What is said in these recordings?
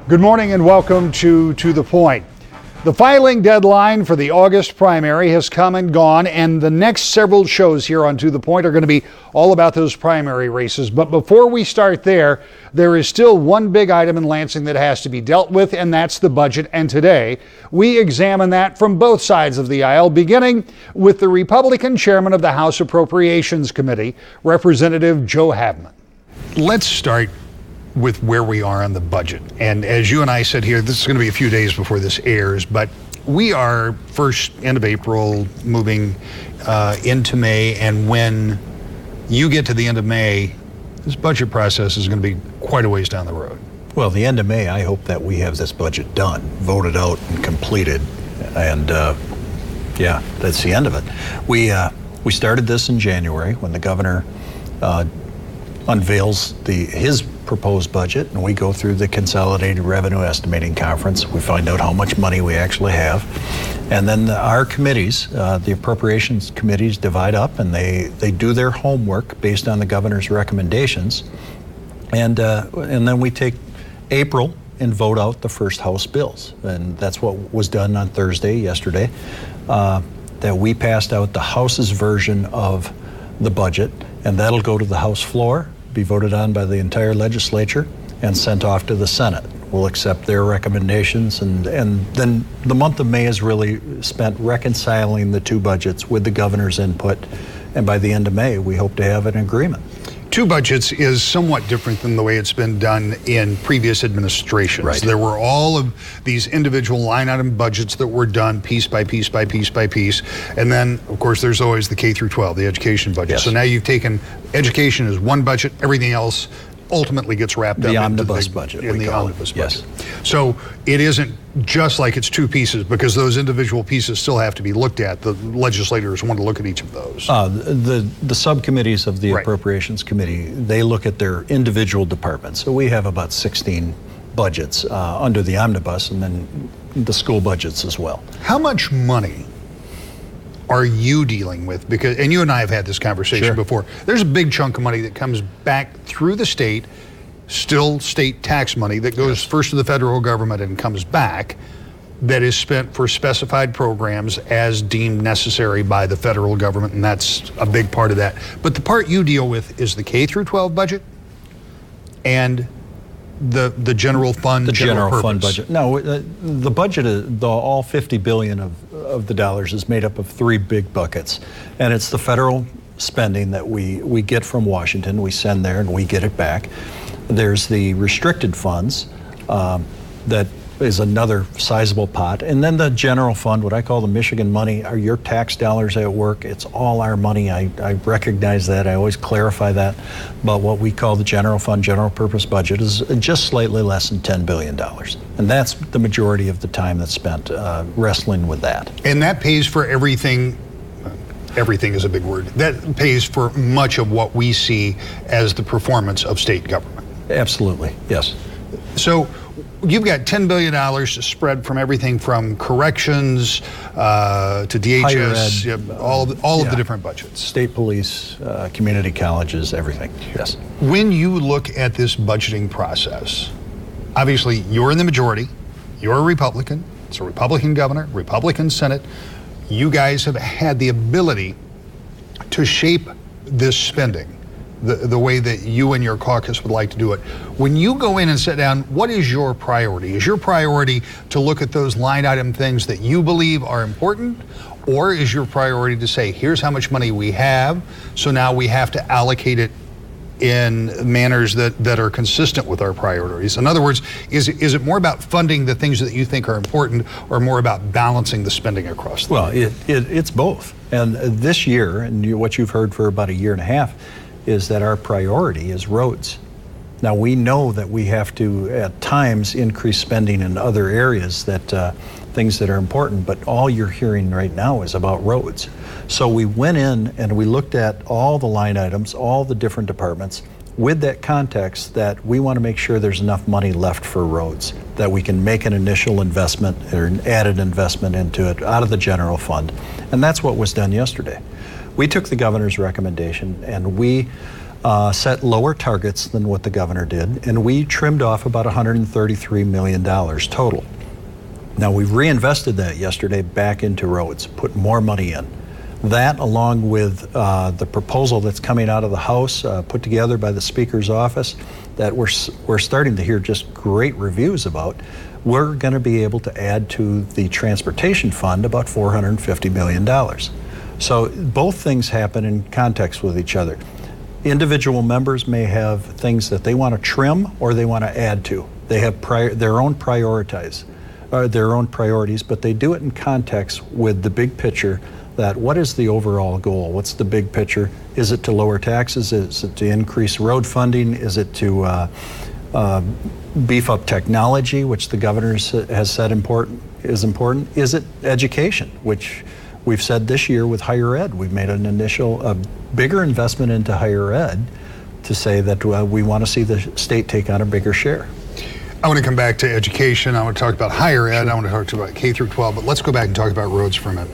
Good morning and welcome to the Point. The filing deadline for the August primary has come and gone, and the next several shows here on To the Point are going to be all about those primary races. But before we start there is still one big item in Lansing that has to be dealt with, and that's the budget. And today, we examine that from both sides of the aisle, beginning with the Republican chairman of the House Appropriations Committee, Representative Joe Haveman. Let's start with where we are on the budget. And as you and I said here, this is going to be a few days before this airs, but we are first end of April moving into May. And when you get to the end of May, this budget process is going to be quite a ways down the road. Well, the end of May, I hope that we have this budget done, voted out and completed. And yeah, that's the end of it. We started this in January when the governor unveils his proposed budget, and we go through the Consolidated Revenue Estimating Conference. We find out how much money we actually have, and then our committees, the appropriations committees, divide up and they do their homework based on the governor's recommendations, and then we take April and vote out the first House bills, and that's what was done on Thursday, yesterday, that we passed out the House's version of the budget, and that'll go to the House floor, be voted on by the entire legislature, and sent off to the Senate. We'll accept their recommendations, and then the month of May is really spent reconciling the two budgets with the governor's input, and by the end of May, we hope to have an agreement. Two budgets is somewhat different than the way it's been done in previous administrations. Right. There were all of these individual line item budgets that were done piece by piece by piece by piece. And then, of course, there's always the K through 12, the education budget. Yes. So now you've taken education as one budget, everything else ultimately gets wrapped up The into omnibus budget, in we the call it. omnibus Yes. budget. So it isn't just like it's two pieces, because those individual pieces still have to be looked at. The legislators want to look at each of those. The subcommittees of the Right. Appropriations Committee, they look at their individual departments. So we have about 16 budgets under the omnibus, and then the school budgets as well. How much money are you dealing with? Because, and you and I have had this conversation Sure. before. There's a big chunk of money that comes back through the state, still state tax money that goes first to the federal government and comes back, that is spent for specified programs as deemed necessary by the federal government, and that's a big part of that. But the part you deal with is the K through 12 budget and the general fund, The general fund purpose. budget. No, the budget, all 50 billion of the dollars is made up of three big buckets, and it's the federal spending that we get from Washington. We send there and we get it back. There's the restricted funds that is another sizable pot, and then the general fund, what I call the Michigan money, are your tax dollars at work. It's all our money. I recognize that. I always clarify that. But what we call the general fund, general purpose budget, is just slightly less than $10 billion. And that's the majority of the time that's spent wrestling with that. And that pays for everything. Everything is a big word. That pays for much of what we see as the performance of state government. Absolutely, yes. So you've got $10 billion spread from everything from corrections to DHS, Higher ed, all of the different budgets. State police, community colleges, everything, yes. When you look at this budgeting process, obviously you're in the majority, you're a Republican, it's a Republican governor, Republican Senate. You guys have had the ability to shape this spending the way that you and your caucus would like to do it. When you go in and sit down, what is your priority? Is your priority to look at those line item things that you believe are important? Or is your priority to say, here's how much money we have, so now we have to allocate it in manners that are consistent with our priorities? In other words, is it more about funding the things that you think are important, or more about balancing the spending across the Well, it's both. And this year, and what you've heard for about a year and a half, is that our priority is roads. Now, we know that we have to, at times, increase spending in other areas, things that are important, but all you're hearing right now is about roads. So we went in and we looked at all the line items, all the different departments, with that context that we want to make sure there's enough money left for roads, that we can make an initial investment or an added investment into it out of the general fund. And that's what was done yesterday. We took the governor's recommendation and we set lower targets than what the governor did, and we trimmed off about $133 million total. Now, we've reinvested that yesterday back into roads, put more money in. That, along with the proposal that's coming out of the House, put together by the Speaker's office, that we're starting to hear just great reviews about, we're going to be able to add to the transportation fund about $450 million. So both things happen in context with each other. Individual members may have things that they want to trim or they want to add to. They have their own priorities, but they do it in context with the big picture. That what is the overall goal? What's the big picture? Is it to lower taxes? Is it to increase road funding? Is it to beef up technology, which the governor has said is important? Is it education, which we've said this year with higher ed? We've made a bigger investment into higher ed to say that we want to see the state take on a bigger share. I want to come back to education. I want to talk about higher ed. Sure. I want to talk about K through 12, but let's go back and talk about roads for a minute.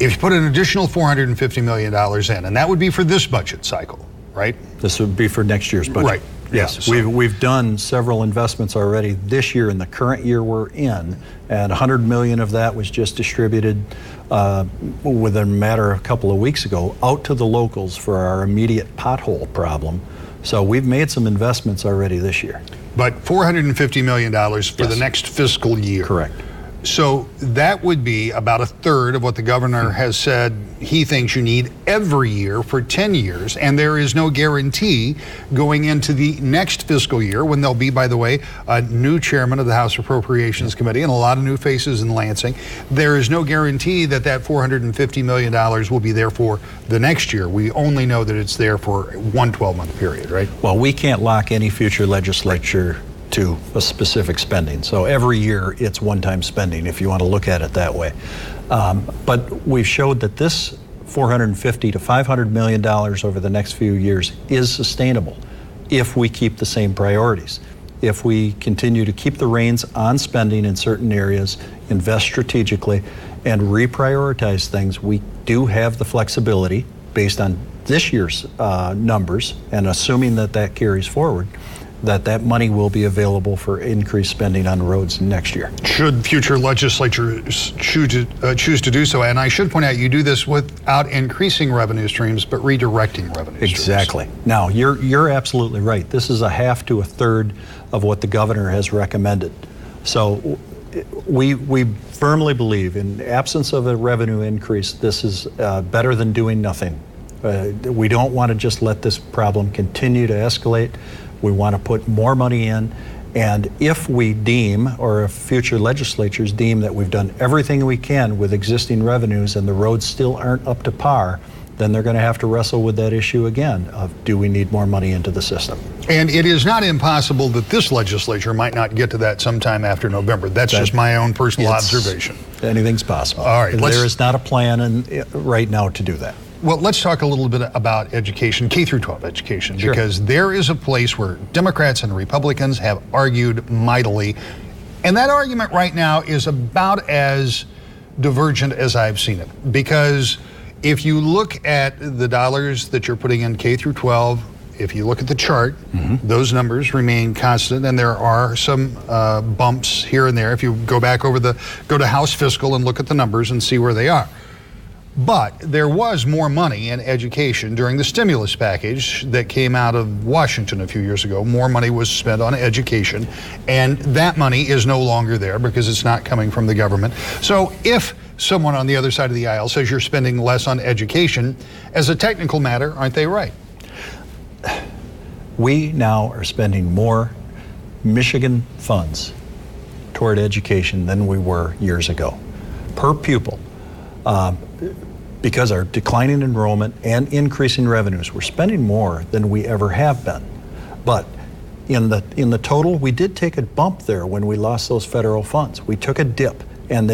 If you put an additional $450 million in, and that would be for this budget cycle, right? This would be for next year's budget. Right. Yes. Yeah, so we've done several investments already this year in the current year we're in, and $100 million of that was just distributed within a matter of a couple of weeks ago out to the locals for our immediate pothole problem. So we've made some investments already this year. But $450 million for the next fiscal year. Correct. So that would be about a third of what the governor has said he thinks you need every year for 10 years. And there is no guarantee going into the next fiscal year, when there'll be, by the way, a new chairman of the House Appropriations Committee and a lot of new faces in Lansing. There is no guarantee that that $450 million will be there for the next year. We only know that it's there for one 12-month period, right? Well, we can't lock any future legislature to a specific spending. So every year it's one-time spending, if you want to look at it that way. But we've showed that this $450 to $500 million over the next few years is sustainable if we keep the same priorities. If we continue to keep the reins on spending in certain areas, invest strategically, and reprioritize things, we do have the flexibility based on this year's numbers, and assuming that that carries forward, that money will be available for increased spending on roads next year. Should future legislatures choose to do so, and I should point out, you do this without increasing revenue streams, but redirecting revenue streams. Exactly. Now, you're absolutely right. This is a half to a third of what the governor has recommended. So we firmly believe, in the absence of a revenue increase, this is better than doing nothing. We don't want to just let this problem continue to escalate. We want to put more money in, and if we deem, or if future legislatures deem, that we've done everything we can with existing revenues and the roads still aren't up to par, then they're going to have to wrestle with that issue again of, do we need more money into the system? And it is not impossible that this legislature might not get to that sometime after November. That's just my own personal observation. Anything's possible. All right. There is not a plan right now to do that. Well, let's talk a little bit about education, K through 12 education, Sure. because there is a place where Democrats and Republicans have argued mightily, and that argument right now is about as divergent as I've seen it. Because if you look at the dollars that you're putting in K through 12, if you look at the chart, those numbers remain constant, and there are some bumps here and there. If you go back go to House Fiscal and look at the numbers and see where they are. But there was more money in education during the stimulus package that came out of Washington a few years ago. More money was spent on education, and that money is no longer there because it's not coming from the government. So if someone on the other side of the aisle says you're spending less on education, as a technical matter, aren't they right? We now are spending more Michigan funds toward education than we were years ago, per pupil. Because our declining enrollment and increasing revenues, we're spending more than we ever have been. But in the total, we did take a bump there when we lost those federal funds. We took a dip, and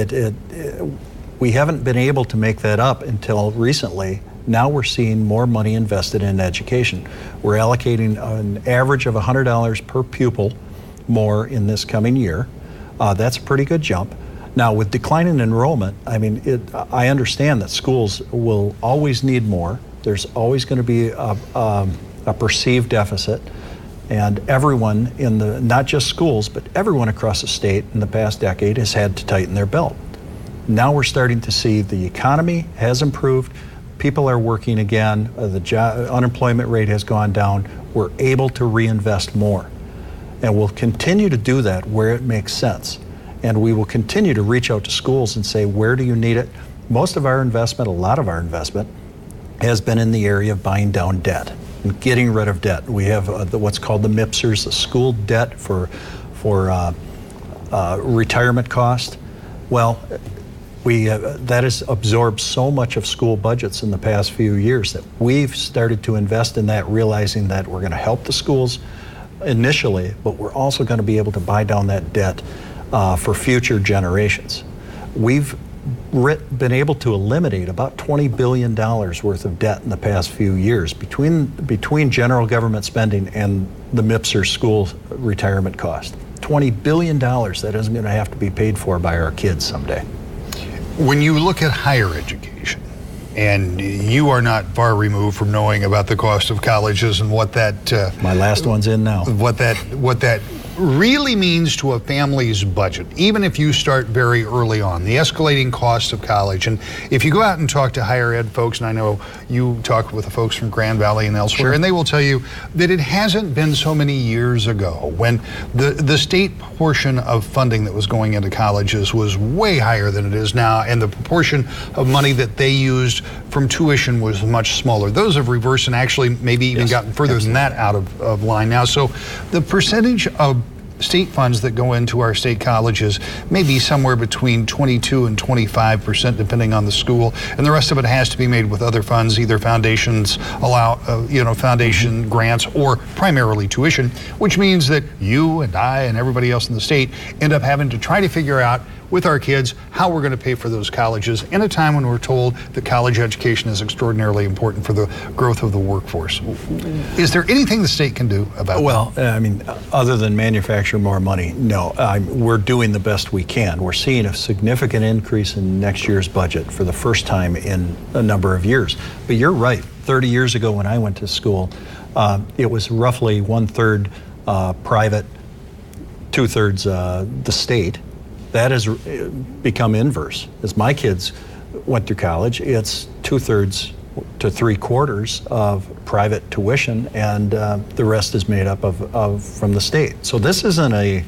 we haven't been able to make that up until recently. Now we're seeing more money invested in education. We're allocating an average of $100 per pupil more in this coming year. That's a pretty good jump. Now, with declining enrollment, I mean, I understand that schools will always need more. There's always going to be a a perceived deficit, and everyone not just schools, but everyone across the state in the past decade has had to tighten their belt. Now we're starting to see the economy has improved, people are working again, the unemployment rate has gone down, we're able to reinvest more. And we'll continue to do that where it makes sense. And we will continue to reach out to schools and say, where do you need it? Most of our investment, a lot of our investment, has been in the area of buying down debt and getting rid of debt. We have what's called the MIPSers, the school debt for retirement cost. Well, that has absorbed so much of school budgets in the past few years that we've started to invest in that, realizing that we're going to help the schools initially, but we're also going to be able to buy down that debt for future generations. We've been able to eliminate about $20 billion worth of debt in the past few years between general government spending and the MIPSer school retirement cost. $20 billion that isn't going to have to be paid for by our kids someday. When you look at higher education, and you are not far removed from knowing about the cost of colleges and what that my last one's in now. What that really means to a family's budget, even if you start very early on, the escalating cost of college. And if you go out and talk to higher ed folks, and I know you talk with the folks from Grand Valley and elsewhere, and they will tell you that it hasn't been so many years ago when the state portion of funding that was going into colleges was way higher than it is now, and the proportion of money that they used from tuition was much smaller. Those have reversed and actually maybe even gotten further than that out of line now. So the percentage of state funds that go into our state colleges may be somewhere between 22 and 25%, depending on the school, and the rest of it has to be made with other funds, either foundations foundation grants, or primarily tuition, which means that you and I and everybody else in the state end up having to try to figure out with our kids how we're going to pay for those colleges in a time when we're told that college education is extraordinarily important for the growth of the workforce. Is there anything the state can do about that? I mean, other than manufacture more money, no. We're doing the best we can. We're seeing a significant increase in next year's budget for the first time in a number of years. But you're right. 30 years ago when I went to school, it was roughly 1/3 private, 2/3 the state. That has become inverse. As my kids went through college, it's 2/3 to 3/4 of private tuition, and the rest is made up of from the state. So this isn't a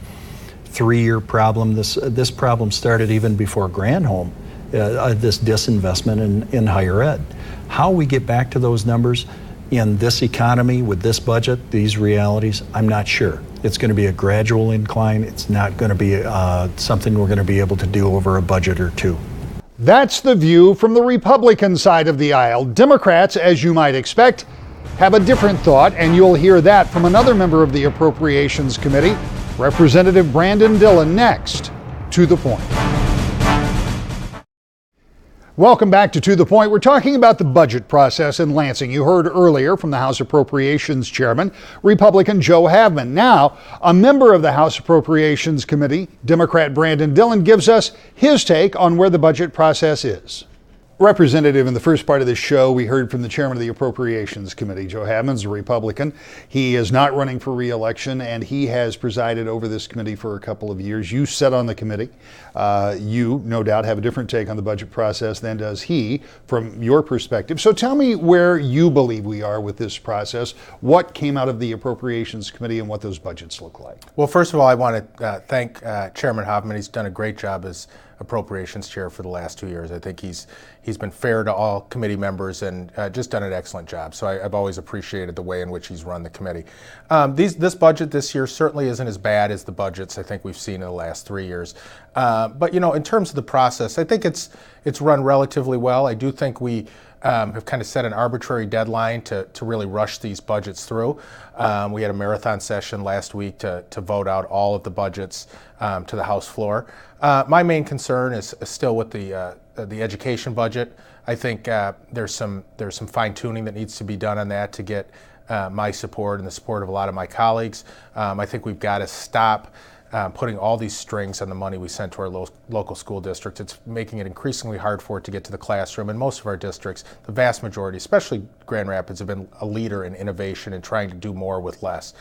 3-year problem. This problem started even before Granholm, this disinvestment in higher ed. How we get back to those numbers in this economy with this budget, these realities, I'm not sure. It's going to be a gradual incline. It's not going to be something we're going to be able to do over a budget or two. That's the view from the Republican side of the aisle. Democrats, as you might expect, have a different thought, and you'll hear that from another member of the Appropriations Committee, Representative Brandon Dillon, next. To the Point. Welcome back to the Point. We're talking about the budget process in Lansing. You heard earlier from the House Appropriations Chairman, Republican Joe Haveman. Now, a member of the House Appropriations Committee, Democrat Brandon Dillon, gives us his take on where the budget process is. Representative, in the first part of this show, we heard from the chairman of the Appropriations Committee. Joe Haveman's a Republican. He is not running for re-election, and he has presided over this committee for a couple of years. You sat on the committee. You, no doubt, have a different take on the budget process than does he from your perspective. So tell me where you believe we are with this process, what came out of the Appropriations Committee, and what those budgets look like. Well, first of all, I want to thank Chairman Haveman. He's done a great job as Appropriations Chair for the last 2 years. I think he's been fair to all committee members and just done an excellent job. So I've always appreciated the way in which he's run the committee. This budget this year certainly isn't as bad as the budgets I think we've seen in the last 3 years. But in terms of the process, I think it's run relatively well. I do think we have kind of set an arbitrary deadline to really rush these budgets through. We had a marathon session last week to vote out all of the budgets to the House floor. My main concern is still with the education budget. I think there's some fine tuning that needs to be done on that to get my support and the support of a lot of my colleagues. I think we've got to stop putting all these strings on the money we send to our local school districts. It's making it increasingly hard for it to get to the classroom. In most of our districts, the vast majority, especially Grand Rapids, have been a leader in innovation and trying to do more with less.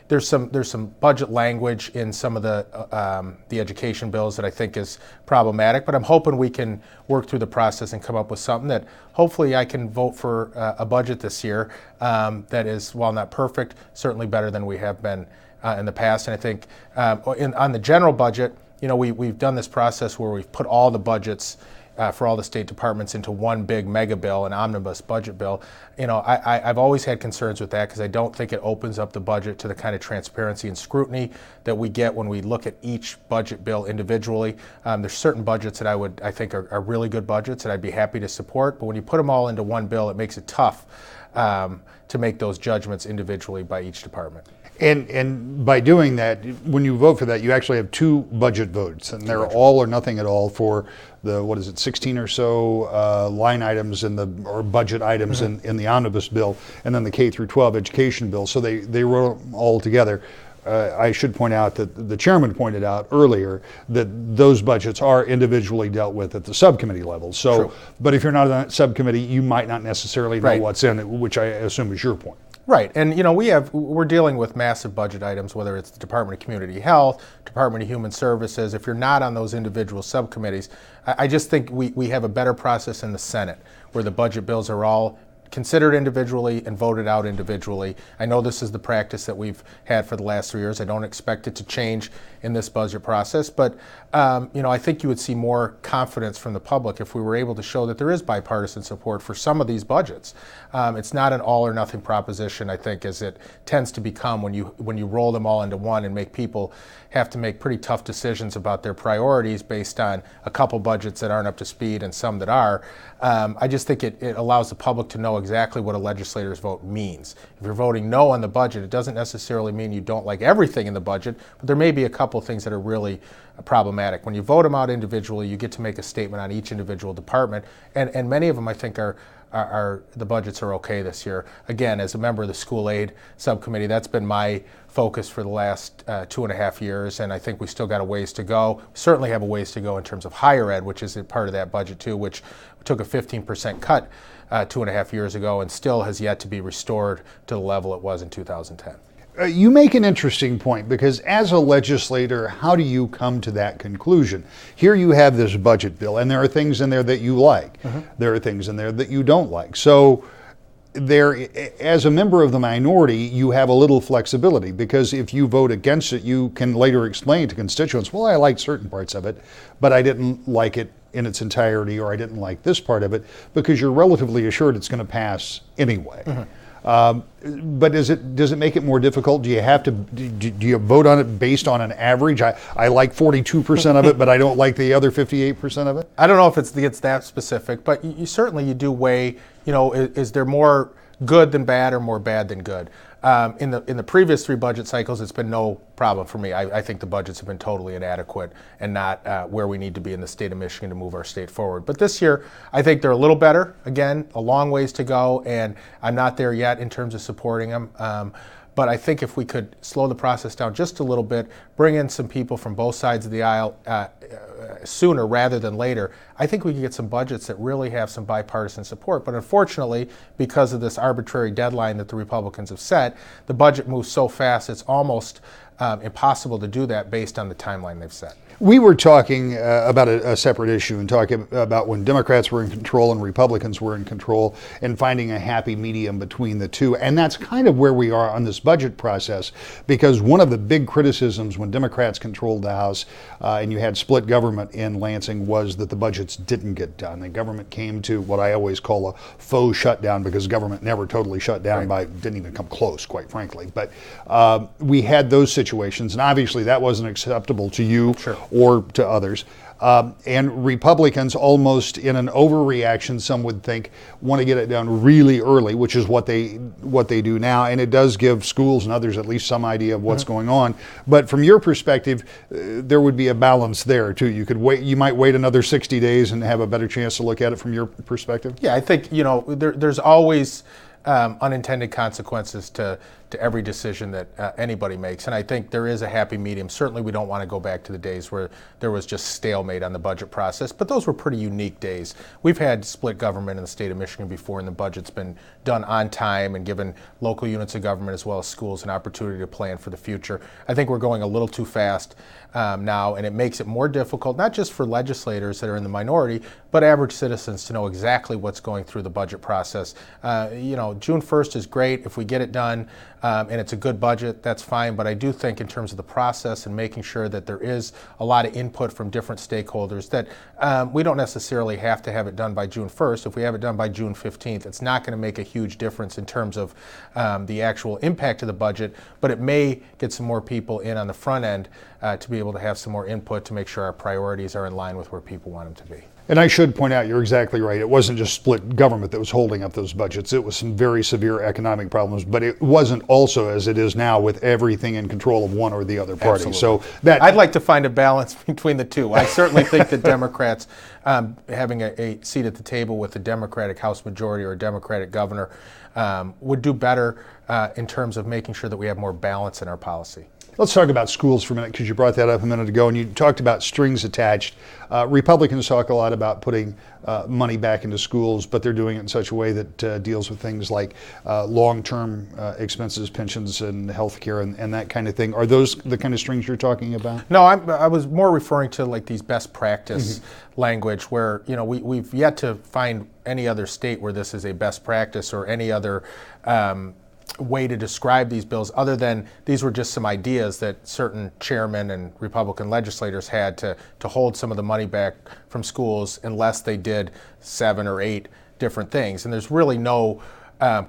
There's some budget language in some of the education bills that I think is problematic, but I'm hoping we can work through the process and come up with something that hopefully I can vote for a budget this year that is, while not perfect, certainly better than we have been in the past. And I think on the general budget, we've done this process where we've put all the budgets for all the state departments into one big mega bill, an omnibus budget bill. I've always had concerns with that because I don't think it opens up the budget to the kind of transparency and scrutiny that we get when we look at each budget bill individually. There's certain budgets that I think are really good budgets that I'd be happy to support, but when you put them all into one bill, it makes it tough to make those judgments individually by each department. And by doing that, when you vote for that, you actually have two budget votes, and they're all or nothing at all for the 16 or so line items or budget items in the omnibus bill, and then the K through 12 education bill. So they wrote them all together. I should point out that the chairman pointed out earlier that those budgets are individually dealt with at the subcommittee level. So, True. But if you're not on that subcommittee, you might not necessarily know Right. what's in it, which I assume is your point. Right, and we're dealing with massive budget items, whether it's the Department of Community Health, Department of Human Services. If you're not on those individual subcommittees, I just think we have a better process in the Senate where the budget bills are all considered individually and voted out individually. I know this is the practice that we've had for the last 3 years. I don't expect it to change in this budget process, but I think you would see more confidence from the public if we were able to show that there is bipartisan support for some of these budgets. It's not an all or nothing proposition, I think, as it tends to become when you roll them all into one and make people have to make pretty tough decisions about their priorities based on a couple budgets that aren't up to speed and some that are. I just think it allows the public to know exactly what a legislator's vote means. If you're voting no on the budget, it doesn't necessarily mean you don't like everything in the budget, but there may be a couple things that are really problematic. When you vote them out individually, you get to make a statement on each individual department, and many of them I think are the budgets are okay this year. Again, as a member of the school aid subcommittee, that's been my focus for the last 2.5 years, and I think we still got a ways to go. We certainly have a ways to go in terms of higher ed, which is a part of that budget too, which took a 15% cut 2.5 years ago and still has yet to be restored to the level it was in 2010. You make an interesting point, because as a legislator, how do you come to that conclusion? Here you have this budget bill, and there are things in there that you like. There are things in there that you don't like. So there, as a member of the minority, you have a little flexibility, because if you vote against it, you can later explain to constituents, well, I liked certain parts of it, but I didn't like it in its entirety, or I didn't like this part of it, because you're relatively assured it's going to pass anyway. But does it make it more difficult? Do you vote on it based on an average? I like 42% of it, but I don't like the other 58% of it? I don't know if it gets that specific, but you certainly do weigh, is there more good than bad or more bad than good? In the previous 3 budget cycles, it's been no problem for me. I think the budgets have been totally inadequate and not where we need to be in the state of Michigan to move our state forward. But this year, I think they're a little better. Again, a long ways to go, and I'm not there yet in terms of supporting them. But I think if we could slow the process down just a little bit, bring in some people from both sides of the aisle sooner rather than later, I think we could get some budgets that really have some bipartisan support. But unfortunately, because of this arbitrary deadline that the Republicans have set, the budget moves so fast it's almost impossible to do that based on the timeline they've set. We were talking about a separate issue and talking about when Democrats were in control and Republicans were in control, and finding a happy medium between the two. And that's kind of where we are on this budget process, because one of the big criticisms when Democrats controlled the House and you had split government in Lansing was that the budgets didn't get done. The government came to what I always call a faux shutdown, because government never totally shut down didn't even come close, quite frankly. But we had those situations, and obviously that wasn't acceptable to you. Sure. Or to others. And Republicans, almost in an overreaction, some would think, want to get it done really early, which is what they do now. And it does give schools and others at least some idea of what's going on. But from your perspective, there would be a balance there too. You could wait. You might wait another 60 days and have a better chance to look at it from your perspective. Yeah, I think there's always unintended consequences to every decision that anybody makes. And I think there is a happy medium. Certainly we don't want to go back to the days where there was just stalemate on the budget process, but those were pretty unique days. We've had split government in the state of Michigan before, and the budget's been done on time and given local units of government as well as schools an opportunity to plan for the future. I think we're going a little too fast now, and it makes it more difficult, not just for legislators that are in the minority, but average citizens to know exactly what's going through the budget process. June 1st is great. If we get it done and it's a good budget, that's fine. But I do think in terms of the process and making sure that there is a lot of input from different stakeholders, that we don't necessarily have to have it done by June 1st. If we have it done by June 15th, it's not going to make a huge difference in terms of the actual impact of the budget, but it may get some more people in on the front end to be able to have some more input to make sure our priorities are in line with where people want them to be. And I should point out, you're exactly right. It wasn't just split government that was holding up those budgets. It was some very severe economic problems, but it wasn't also as it is now with everything in control of one or the other party. Absolutely. So that I'd like to find a balance between the two. I certainly think that Democrats having a seat at the table with a Democratic House majority or a Democratic governor would do better in terms of making sure that we have more balance in our policy. Let's talk about schools for a minute, because you brought that up a minute ago, and you talked about strings attached. Republicans talk a lot about putting money back into schools, but they're doing it in such a way that deals with things like long-term expenses, pensions, and health care, and that kind of thing. Are those the kind of strings you're talking about? No, I was more referring to like these best practice language where, we've yet to find any other state where this is a best practice or any other way to describe these bills other than these were just some ideas that certain chairmen and Republican legislators had to hold some of the money back from schools unless they did 7 or 8 different things. And there's really no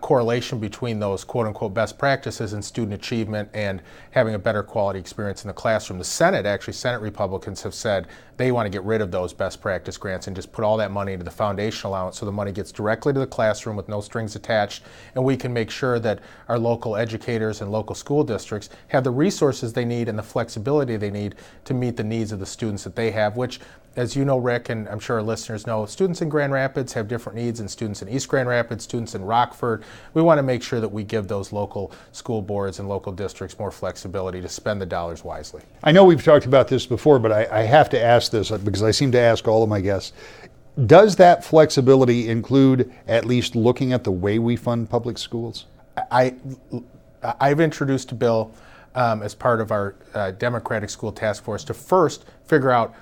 correlation between those quote-unquote best practices and student achievement and having a better quality experience in the classroom. The Senate Republicans have said they want to get rid of those best practice grants and just put all that money into the foundation allowance so the money gets directly to the classroom with no strings attached, and we can make sure that our local educators and local school districts have the resources they need and the flexibility they need to meet the needs of the students that they have, which, as you know, Rick, and I'm sure our listeners know, students in Grand Rapids have different needs than students in East Grand Rapids, students in Rockford. We want to make sure that we give those local school boards and local districts more flexibility to spend the dollars wisely. I know we've talked about this before, but I have to ask this because I seem to ask all of my guests. Does that flexibility include at least looking at the way we fund public schools? I've introduced a bill as part of our Democratic School Task Force to first figure out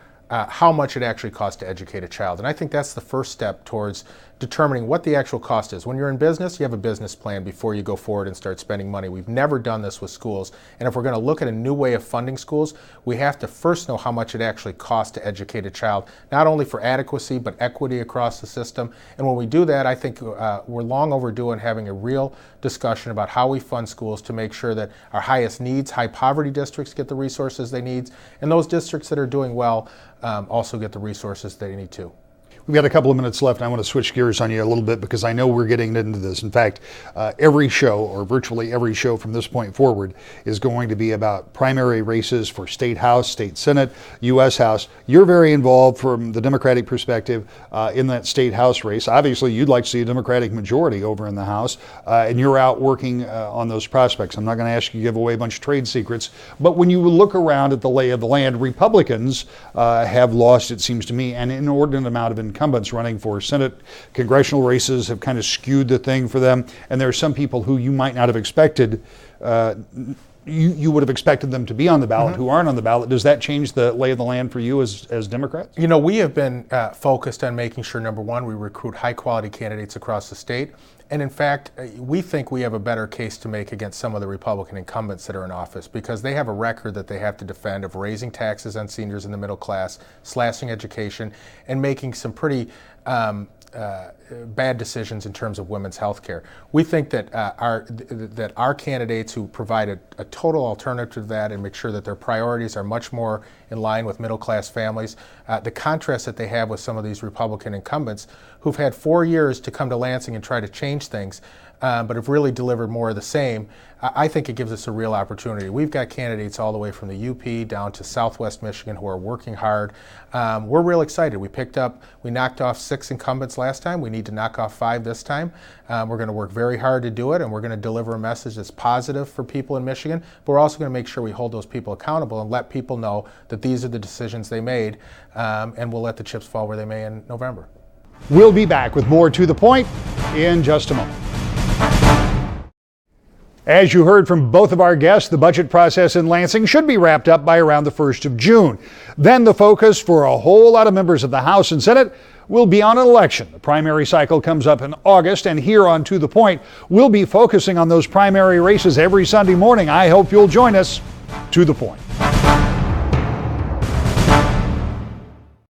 how much it actually costs to educate a child. And I think that's the first step towards determining what the actual cost is. When you're in business, you have a business plan before you go forward and start spending money. We've never done this with schools. And if we're going to look at a new way of funding schools, we have to first know how much it actually costs to educate a child, not only for adequacy, but equity across the system. And when we do that, I think we're long overdue in having a real discussion about how we fund schools to make sure that our highest needs, high poverty districts get the resources they need, and those districts that are doing well also get the resources they need too. We've got a couple of minutes left, and I want to switch gears on you a little bit because I know we're getting into this. In fact, every show, or virtually every show from this point forward, is going to be about primary races for state house, state senate, U.S. House. You're very involved from the Democratic perspective in that state house race. Obviously, you'd like to see a Democratic majority over in the House, and you're out working on those prospects. I'm not going to ask you to give away a bunch of trade secrets, but when you look around at the lay of the land, Republicans have lost, it seems to me, an inordinate amount of incumbents running for Senate. Congressional races have kind of skewed the thing for them, and there are some people who you might not have expected, you would have expected them to be on the ballot who aren't on the ballot. Does that change the lay of the land for you as Democrats? You know, we have been focused on making sure, number one, we recruit high quality candidates across the state. And in fact, we think we have a better case to make against some of the Republican incumbents that are in office because they have a record that they have to defend of raising taxes on seniors in the middle class, slashing education, and making some pretty bad decisions in terms of women's health care. We think that our candidates who provide a total alternative to that and make sure that their priorities are much more in line with middle-class families. The contrast that they have with some of these Republican incumbents who've had 4 years to come to Lansing and try to change things, but have really delivered more of the same. I think it gives us a real opportunity. We've got candidates all the way from the UP down to Southwest Michigan who are working hard. We're real excited. We knocked off 6 incumbents last time. We need to knock off 5 this time. We're going to work very hard to do it, and we're going to deliver a message that's positive for people in Michigan, but we're also going to make sure we hold those people accountable and let people know that these are the decisions they made, and we'll let the chips fall where they may in November. We'll be back with more To the Point in just a moment. As you heard from both of our guests, the budget process in Lansing should be wrapped up by around the 1st of June. Then the focus for a whole lot of members of the House and Senate will be on an election. The primary cycle comes up in August, and here on To the Point, we'll be focusing on those primary races every Sunday morning. I hope you'll join us. To the Point.